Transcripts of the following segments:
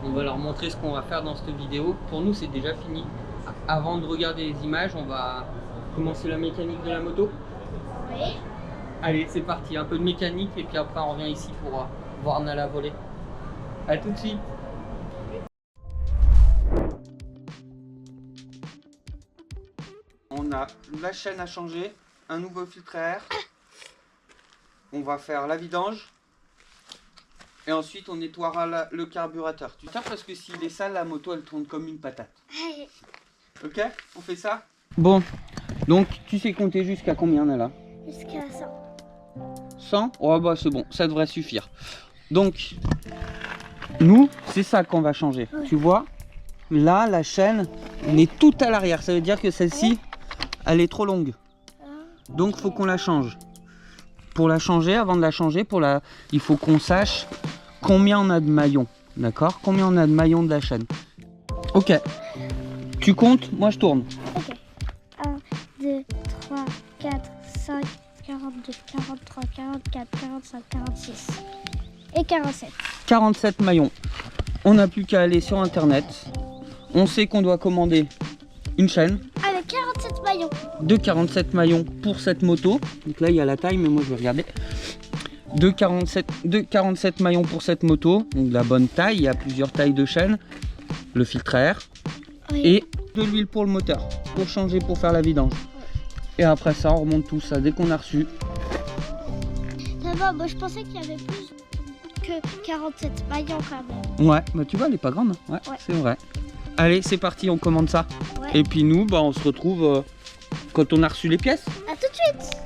On va leur montrer ce qu'on va faire dans cette vidéo. Pour nous, c'est déjà fini. Avant de regarder les images, on va commencer la mécanique de la moto. Oui. Allez, c'est parti. Un peu de mécanique et puis après, on revient ici pour voir Nala voler. À tout de suite. On a la chaîne à changer, un nouveau filtre à air. On va faire la vidange. Et ensuite, on nettoiera le carburateur. Tu sais, parce que s'il est sale, la moto, elle tourne comme une patate. Ok? On fait ça? Bon, donc tu sais compter jusqu'à combien on a là? Jusqu'à 100. 100? Oh bah c'est bon, ça devrait suffire. Donc, nous, c'est ça qu'on va changer. Ouais. Tu vois? Là, la chaîne, on est tout à l'arrière. Ça veut dire que celle-ci, elle est trop longue. Donc, faut qu'on la change. Pour la changer, avant de la changer, il faut qu'on sache combien on a de maillons. D'accord? Combien on a de maillons de la chaîne. Ok. Tu comptes, moi je tourne. Ok. 1, 2, 3, 4, 5, 42, 43, 44, 45, 46 et 47. 47 maillons. On n'a plus qu'à aller sur internet. On sait qu'on doit commander une chaîne Avec 47 maillons. de 47 maillons pour cette moto. Donc là il y a la taille, mais moi je vais regarder. De 47 maillons pour cette moto. Donc de la bonne taille, il y a plusieurs tailles de chaîne. Le filtre à air. Oui. Et de l'huile pour le moteur. Pour changer, pour faire la vidange. Et après ça, on remonte tout ça dès qu'on a reçu. Ça va, moi je pensais qu'il y avait plus que 47 maillons quand même. Ouais, bah tu vois, elle est pas grande. Ouais, Ouais. c'est vrai. Allez, c'est parti, on commande ça. Ouais. Et puis nous, bah, on se retrouve quand on a reçu les pièces. À tout de suite.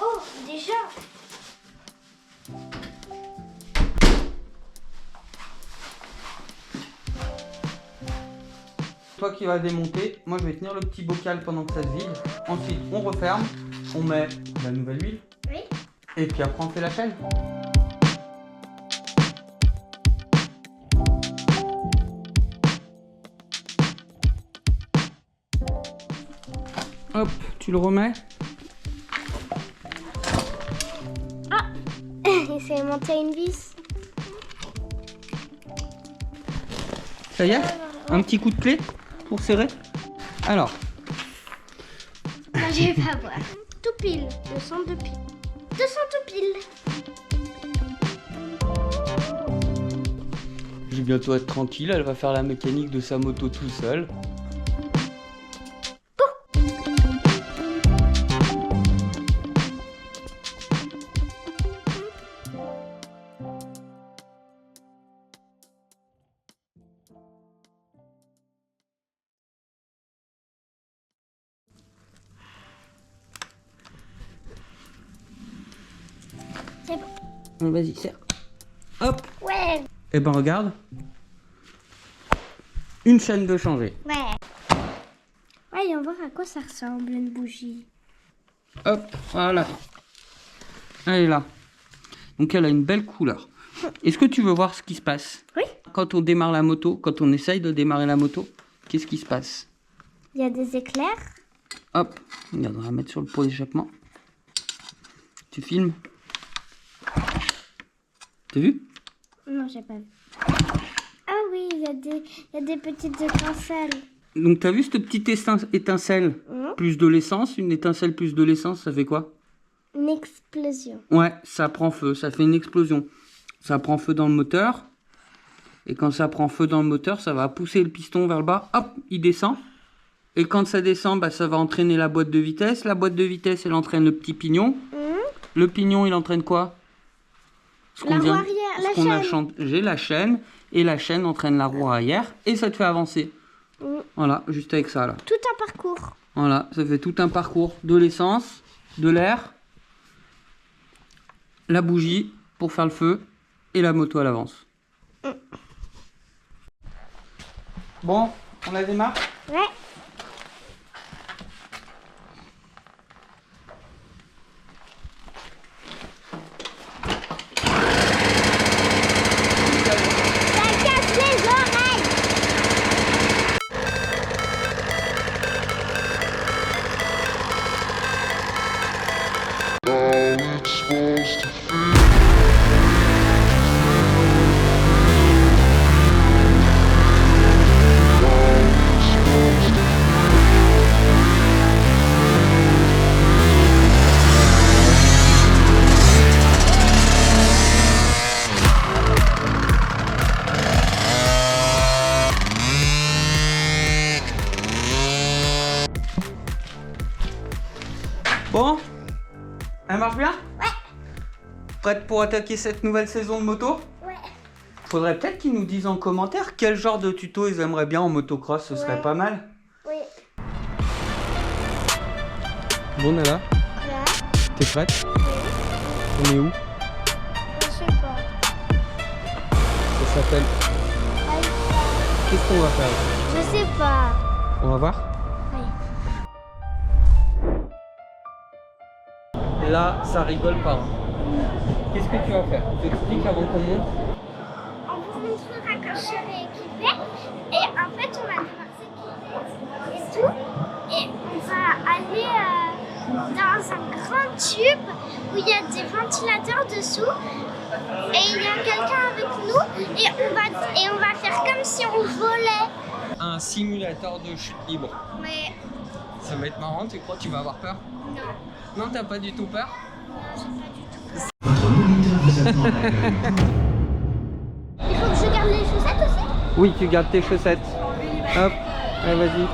Oh, déjà. Toi qui vas démonter, moi je vais tenir le petit bocal pendant que ça se vide. Ensuite, on referme, on met la nouvelle huile. Oui. Et puis après, on fait la chaîne. Hop, tu le remets. Et c'est monté une vis. Ça y est? Un petit coup de clé pour serrer. Alors, Non, je vais pas voir. Tout pile. 202 pile. 200 tout pile. je vais bientôt être tranquille. Elle va faire la mécanique de sa moto tout seul. C'est bon. Vas-y, serre. Hop. Ouais. Et ben regarde. Une chaîne de changer. Ouais. Voyons voir à quoi ça ressemble une bougie. Hop, voilà. Elle est là. Donc elle a une belle couleur. Est-ce que tu veux voir ce qui se passe? Oui. Quand on démarre la moto, quand on essaye de démarrer la moto, qu'est-ce qui se passe? Il y a des éclairs. Hop, regarde, on va mettre sur le pot d'échappement. Tu filmes? T'as vu? Non, j'ai pas vu. Ah oui, il y a des petites étincelles. Donc t'as vu cette petite étincelle? Plus de l'essence, une étincelle plus de l'essence, ça fait quoi? Une explosion. Ouais, ça prend feu, ça fait une explosion. Ça prend feu dans le moteur. Et quand ça prend feu dans le moteur, ça va pousser le piston vers le bas. Hop, il descend. Et quand ça descend, bah, ça va entraîner la boîte de vitesse. La boîte de vitesse, elle entraîne le petit pignon. Le pignon, il entraîne quoi? La roue arrière, la chaîne. Changé, la chaîne. Et la chaîne entraîne la roue arrière. Et ça te fait avancer. Voilà, juste avec ça, là. Tout un parcours. Voilà, ça fait tout un parcours. De l'essence, de l'air, la bougie pour faire le feu. Et la moto, elle avance. Bon, on la démarre? Ouais. Bon, elle marche bien? Ouais. Prête pour attaquer cette nouvelle saison de moto? Ouais. Faudrait peut-être qu'ils nous disent en commentaire quel genre de tuto ils aimeraient bien en motocross, ce serait pas mal. Oui. Bon Nala, Là. t'es prête? Oui. On est où? Je sais pas. Ça s'appelle... Qu'est-ce qu'on va faire? Je sais pas. On va voir? Oui. Là, ça rigole pas. Qu'est-ce que tu vas faire? Tu t'expliques avant qu'on monte? On vous montrera quand je serai équipée. Et en fait, on va devoir s'équiper et tout. Et on va aller dans un grand tube où il y a des ventilateurs dessous. Et il y a quelqu'un avec nous. Et on va faire comme si on volait. Un simulateur de chute libre. Mais Ça va être marrant, tu crois? Tu vas avoir peur? non. Non, t'as pas du tout peur? Non, j'ai pas du tout peur. Il faut que je garde les chaussettes aussi? Oui, tu gardes tes chaussettes. Hop, allez, vas-y.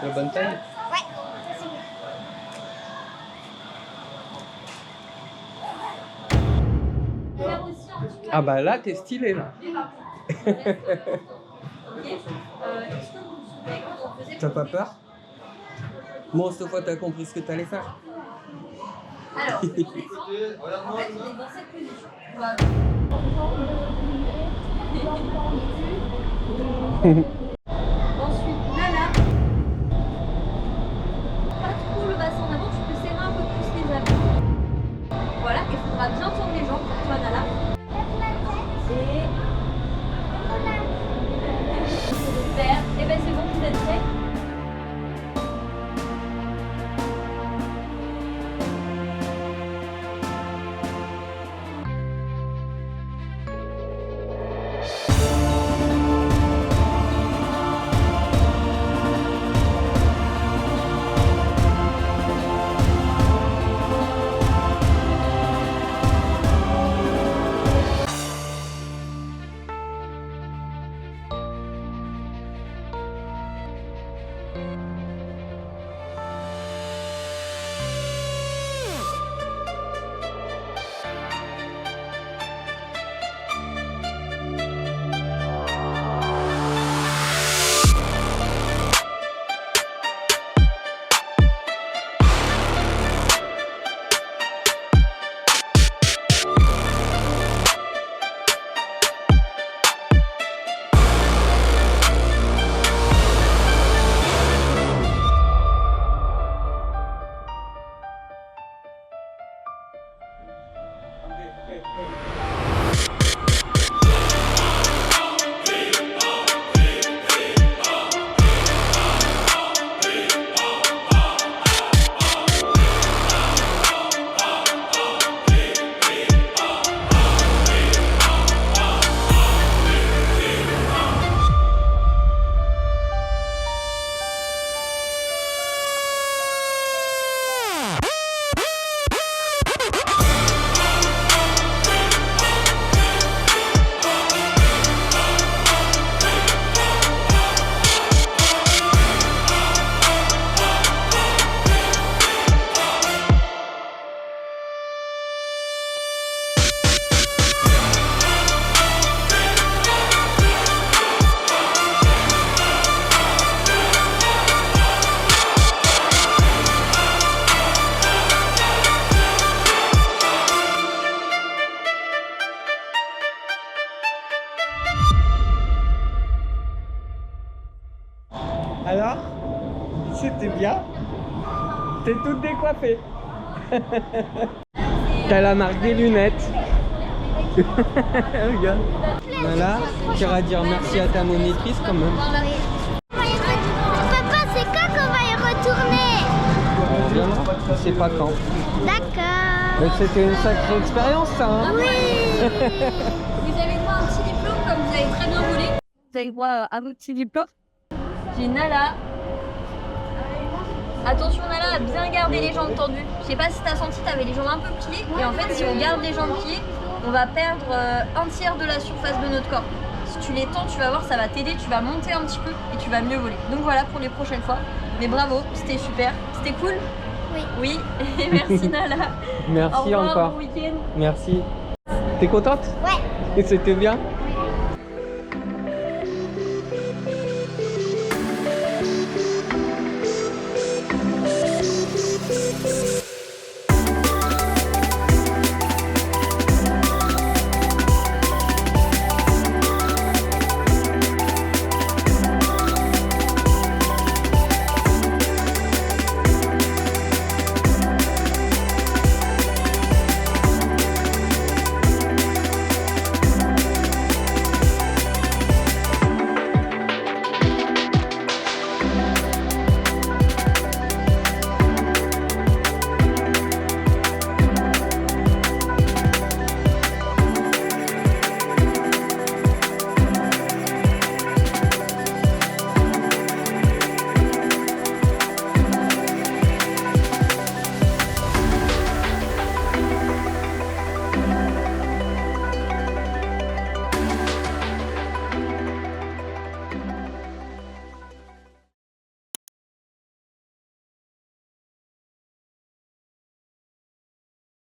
C'est la bonne taille? Ouais, ça c'est bien. Ah bah là, t'es stylé là. T'as pas peur? Bon, cette fois, t'as compris ce que t'allais faire. Alors, on descend. En fait, on est dans cette position. On va... Ensuite, Nala. Pas trop le bassin en avant, tu peux serrer un peu plus les abdos. Voilà, il faudra bien tourner les jambes pour toi, Nala. Et... Super. Et ben c'est bon, vous êtes prêts? Alors, c'était bien. T'es toute décoiffée. T'as la marque des lunettes. Regarde. Voilà, tu iras dire merci à ta monitrice quand même. Papa, c'est quand qu'on va y retourner? On sait pas quand. D'accord. Mais c'était une sacrée expérience ça, hein? Oui. Vous avez droit à un petit diplôme comme vous avez très bien roulé. Vous avez droit à votre petit diplôme. J'ai Nala. Attention Nala à bien garder les jambes tendues. Je sais pas si t'as senti, t'avais les jambes un peu pliées. Et en fait, si on garde les jambes pliées, on va perdre un tiers de la surface de notre corps. Si tu les tends, tu vas voir, ça va t'aider, tu vas monter un petit peu et tu vas mieux voler. Donc voilà pour les prochaines fois. Mais bravo, c'était super. C'était cool? Oui. Oui, et merci Nala. Merci Au revoir, encore. bon week-end. Merci. T'es contente? Ouais. Et c'était bien?